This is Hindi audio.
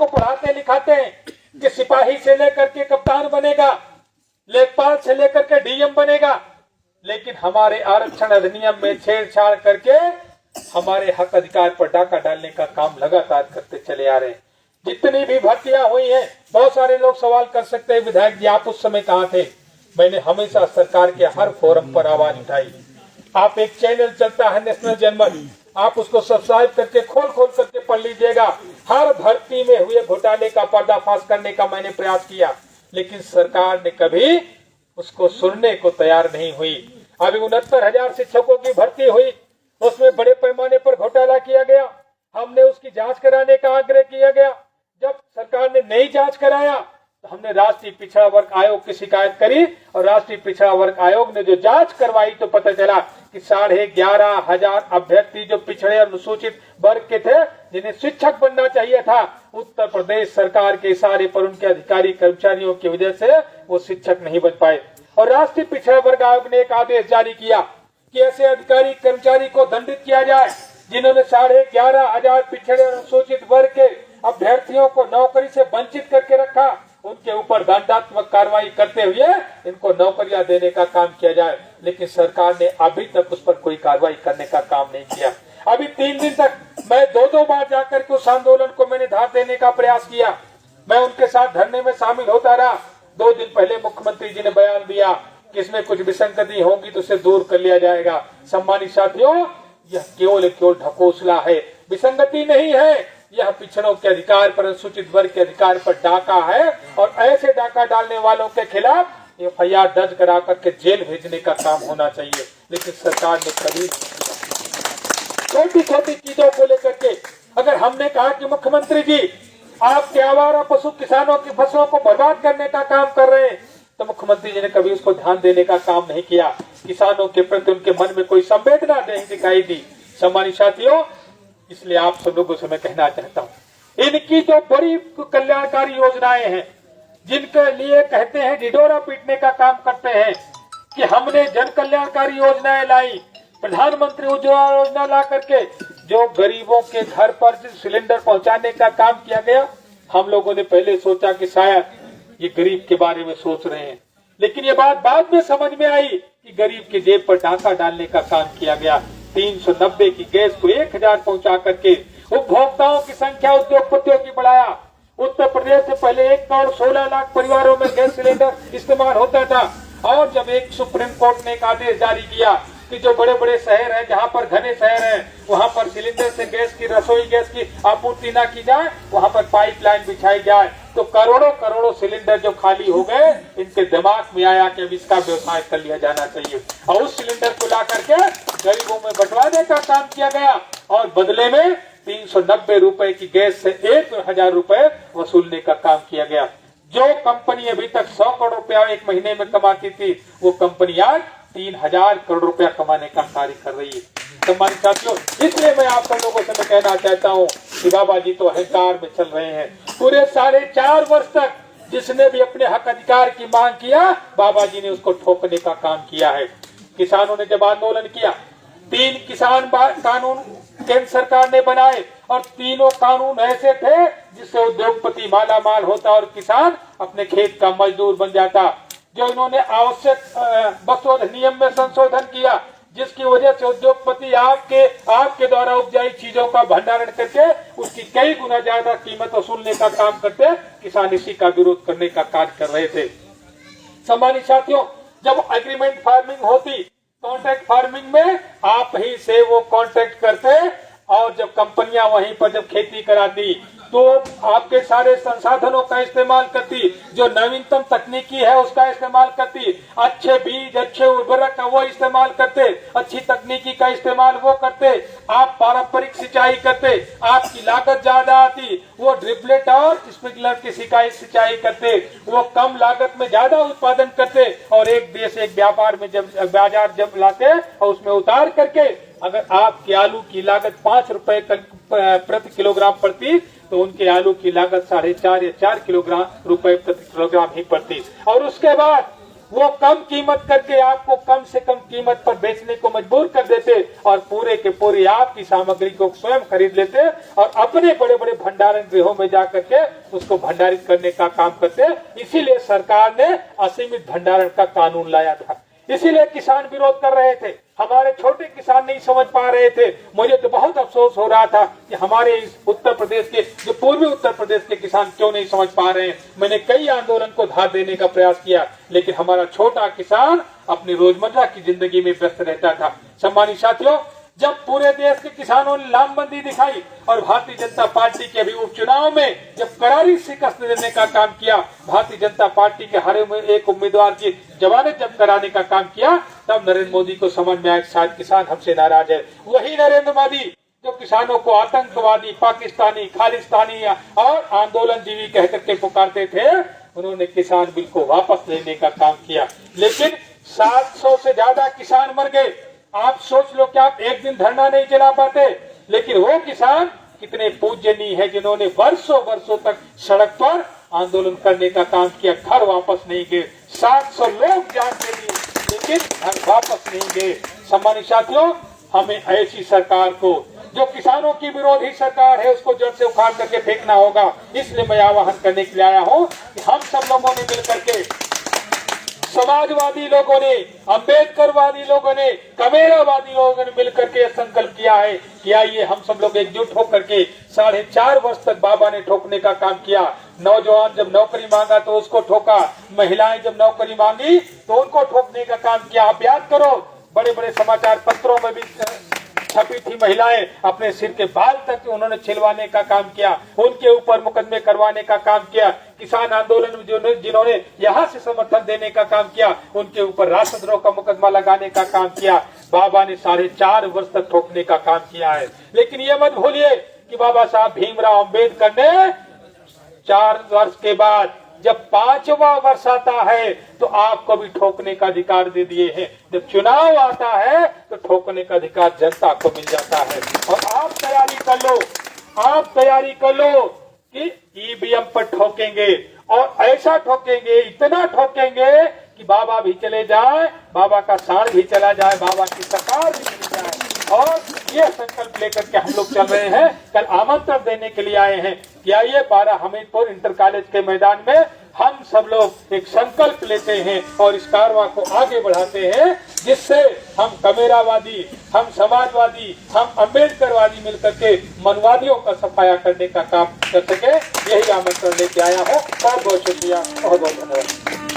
को पढ़ाते लिखाते हैं कि सिपाही से लेकर के कप्तान बनेगा, लेखपाल से लेकर के डीएम बनेगा, लेकिन हमारे आरक्षण अधिनियम में छेड़छाड़ करके हमारे हक अधिकार पर डाका डालने का काम लगातार करते चले आ रहे हैं। जितनी भी भर्तियां हुई हैं, बहुत सारे लोग सवाल कर सकते हैं, विधायक जी आप उस समय कहाँ थे? मैंने हमेशा सरकार के हर फोरम पर आवाज उठाई। आप एक चैनल चलता है नेशनल जनमत, आप उसको सब्सक्राइब करके खोल करके पढ़ लीजिएगा। हर भर्ती में हुए घोटाले का पर्दाफाश करने का मैंने प्रयास किया, लेकिन सरकार ने कभी उसको सुनने को तैयार नहीं हुई। अभी 69,000 शिक्षकों की भर्ती हुई, उसमें बड़े पैमाने पर घोटाला किया गया, हमने उसकी जांच कराने का आग्रह किया गया। जब सरकार ने नई जांच कराया तो हमने राष्ट्रीय पिछड़ा वर्ग आयोग की शिकायत करी, और राष्ट्रीय पिछड़ा वर्ग आयोग ने जो जांच करवाई तो पता चला कि 11,500 अभ्यर्थी जो पिछड़े और अनुसूचित वर्ग के थे, जिन्हें शिक्षक बनना चाहिए था, उत्तर प्रदेश सरकार के इशारे पर उनके अधिकारी कर्मचारियों की वजह से वो शिक्षक नहीं बन पाए। और राष्ट्रीय पिछड़ा वर्ग आयोग ने एक आदेश जारी किया कि ऐसे अधिकारी कर्मचारी को दंडित किया जाए जिन्होंने 11,500 पिछड़े और अनुसूचित वर्ग के अभ्यर्थियों को नौकरी से वंचित करके रखा। उनके ऊपर दंडात्मक कार्रवाई करते हुए इनको नौकरियां देने का काम किया जाए, लेकिन सरकार ने अभी तक उस पर कोई कार्रवाई करने का काम नहीं किया। अभी 3 दिन तक मैं 2 बार जाकर के उस आंदोलन को मैंने धार देने का प्रयास किया। मैं उनके साथ धरने में शामिल होता रहा। 2 दिन पहले मुख्यमंत्री जी ने बयान दिया कि इसमें कुछ विसंगति होगी तो उसे दूर कर लिया जाएगा। सम्मानित साथियों, यह केवल ढकोसला है, विसंगति नहीं है। यह पिछड़ों के अधिकार पर, अनुसूचित वर्ग के अधिकार पर डाका है, और ऐसे डाका डालने वालों के खिलाफ एफआईआर दर्ज करा करके जेल भेजने का काम होना चाहिए, लेकिन सरकार ने कभी छोटी छोटी चीजों को लेकर के, अगर हमने कहा कि मुख्यमंत्री जी आप आवारा पशु किसानों की फसलों को बर्बाद करने का काम कर रहे हैं, तो मुख्यमंत्री जी ने कभी उसको ध्यान देने का काम नहीं किया। किसानों के प्रति उनके मन में कोई संवेदना नहीं दिखाई दी। सम्मानित साथियों, इसलिए आप सब लोगों से मैं कहना चाहता हूँ, इनकी जो बड़ी कल्याणकारी योजनाएं हैं, जिनके लिए कहते हैं ढिढोरा पीटने का काम करते हैं कि हमने जन कल्याणकारी योजनाएं लाई, प्रधानमंत्री उज्ज्वला योजना ला करके जो गरीबों के घर पर सिलेंडर पहुंचाने का काम किया गया, हम लोगों ने पहले सोचा कि शायद ये गरीब के बारे में सोच रहे हैं, लेकिन ये बात बाद में समझ में आई कि गरीब की जेब पर डाका डालने का काम किया गया। 390 की गैस को 1000 पहुंचा करके उपभोक्ताओं की संख्या उद्योगपतियों की बढ़ाया। उत्तर प्रदेश से पहले 1,16,00,000 परिवारों में गैस सिलेंडर इस्तेमाल होता था, और जब एक सुप्रीम कोर्ट ने एक आदेश जारी किया कि जो बड़े बड़े शहर हैं, जहां पर घने शहर हैं, वहां पर सिलेंडर से गैस की, रसोई गैस की आपूर्ति न की जाए, वहां पर पाइपलाइन बिछाई जाए, तो करोड़ों सिलेंडर जो खाली हो गए, इनके दिमाग में आया कि अब इसका व्यवसाय कर लिया जाना चाहिए, और उस सिलेंडर को ला करके गरीबों में बंटवाने का काम किया गया, और बदले में 390 रुपए की गैस से 1,000 रुपए वसूलने का काम किया गया। जो कंपनी अभी तक 100 करोड़ रुपया एक महीने में कमाती थी, वो कंपनी आज 3,000 करोड़ रुपया कमाने का कार्य कर रही है। सम्मानित साथियों, इसलिए मैं आप सब लोगों से मैं कहना चाहता हूँ कि बाबा जी तो अहंकार में चल रहे हैं। पूरे 4.5 वर्ष तक जिसने भी अपने हक अधिकार की मांग किया, बाबा जी ने उसको ठोकने का काम किया है। किसानों ने जब आंदोलन किया, 3 किसान कानून केंद्र सरकार ने बनाए, और तीनों कानून ऐसे थे जिससे उद्योगपति माला माल होता और किसान अपने खेत का मजदूर बन जाता। जो इन्होंने आवश्यक वस्तु अधिनियम में संशोधन किया, जिसकी वजह से उद्योगपति आपके द्वारा उपजाई चीजों का भंडारण करके उसकी कई गुना ज्यादा कीमत वसूलने का काम करते, किसान इसी का विरोध करने का कार्य कर रहे थे। सम्मानित साथियों, जब एग्रीमेंट फार्मिंग होती, कॉन्ट्रैक्ट फार्मिंग में आप ही से वो कॉन्ट्रैक्ट करते, और जब कंपनियां वहीं पर जब खेती कराती तो आपके सारे संसाधनों का इस्तेमाल करती, जो नवीनतम तकनीकी है उसका इस्तेमाल करती, अच्छे बीज, अच्छे उर्वरक का वो इस्तेमाल करते, अच्छी तकनीकी का इस्तेमाल वो करते, आप पारंपरिक सिंचाई करते, आपकी लागत ज्यादा आती, वो ड्रिपलेट और स्प्रिंकलर की सिंचाई करते, वो कम लागत में ज्यादा उत्पादन करते, और एक देश एक व्यापार में जब बाजार जब लाते और उसमें उतार करके अगर आपकी आलू की लागत 5 रुपए प्रति किलोग्राम पड़ती, तो उनके आलू की लागत 4.5 या 4 रुपए प्रति किलोग्राम ही पड़ती। और उसके बाद वो कम कीमत करके आपको कम से कम कीमत पर बेचने को मजबूर कर देते और पूरे के पूरे आपकी सामग्री को स्वयं खरीद लेते और अपने बड़े बड़े भंडारण गृहों में जाकर के उसको भंडारित करने का काम करते। इसीलिए सरकार ने असीमित भंडारण का कानून लाया था। इसीलिए किसान विरोध कर रहे थे, हमारे छोटे किसान नहीं समझ पा रहे थे। मुझे तो बहुत अफसोस हो रहा था कि हमारे इस उत्तर प्रदेश के, जो पूर्वी उत्तर प्रदेश के किसान क्यों नहीं समझ पा रहे हैं। मैंने कई आंदोलन को धार देने का प्रयास किया, लेकिन हमारा छोटा किसान अपनी रोजमर्रा की जिंदगी में व्यस्त रहता था। सम्मानित साथियों, जब पूरे देश के किसानों ने लामबंदी दिखाई और भारतीय जनता पार्टी के अभी उपचुनाव में जब करारी शिकस्त देने का काम किया, भारतीय जनता पार्टी के हारे हुए एक उम्मीदवार की जमानत जब्त कराने का काम किया, तब नरेंद्र मोदी को समझ में आया शायद किसान हमसे नाराज है। वही नरेंद्र मोदी जो किसानों को आतंकवादी, पाकिस्तानी, खालिस्तानी और आंदोलनजीवी कहकर के पुकारते थे, उन्होंने किसान बिल को वापस लेने का काम किया। लेकिन 700 से ज्यादा किसान मर गए। आप सोच लो कि आप एक दिन धरना नहीं चला पाते, लेकिन वो किसान कितने पूजनीय है जिन्होंने वर्षों वर्षों तक सड़क पर आंदोलन करने का काम किया, घर वापस नहीं गए। 700 लोग जान दे दिए, लेकिन घर वापस नहीं गए। सम्मानित साथियों, हमें ऐसी सरकार को, जो किसानों की विरोधी सरकार है, उसको जड़ से उखाड़ करके फेंकना होगा। इसलिए मैं आह्वान करने के लिए आया हूँ कि हम सब लोगों ने मिलकर के, समाजवादी लोगों ने, अम्बेडकरवादी लोगों ने, कमेरावादी लोगों ने मिलकर के संकल्प किया है कि आइए हम सब लोग एकजुट होकर के 4.5 वर्ष तक बाबा ने ठोकने का काम किया। नौजवान जब नौकरी मांगा तो उसको ठोका, महिलाएं जब नौकरी मांगी तो उनको ठोकने का काम किया। आप याद करो, बड़े बड़े समाचार पत्रों में भी छपी थी महिलाएं, अपने सिर के बाल तक उन्होंने छिलवाने का काम किया, उनके ऊपर मुकदमे करवाने का काम किया। किसान आंदोलन में जिन्होंने यहाँ से समर्थन देने का काम किया, उनके ऊपर राष्ट्रद्रोह का मुकदमा लगाने का काम किया। बाबा ने 4.5 वर्ष तक ठोकने का काम किया है। लेकिन ये मत भूलिए कि बाबा साहब भीमराव अम्बेडकर ने 4 वर्ष के बाद जब 5वां वर्ष आता है तो आपको भी ठोकने का अधिकार दे दिए हैं। जब चुनाव आता है तो ठोकने का अधिकार जनता को मिल जाता है। और आप तैयारी कर लो, आप तैयारी कर लो कि ईवीएम पर ठोकेंगे और ऐसा ठोकेंगे, इतना ठोकेंगे कि बाबा भी चले जाए, बाबा का साण भी चला जाए, बाबा की सरकार भी चली जाए। और ये संकल्प लेकर के हम लोग चल रहे हैं। कल आमंत्रण देने के लिए आए हैं कि आइए 12 हमीरपुर इंटर कॉलेज के मैदान में हम सब लोग एक संकल्प लेते हैं और इस कारवां को आगे बढ़ाते हैं, जिससे हम कमेरावादी, हम समाजवादी, हम अम्बेडकरवादी मिलकर के मनवादियों का सफाया करने का काम कर सके। यही आमंत्रण लेके आया हूँ। बहुत बहुत शुक्रिया, बहुत बहुत धन्यवाद।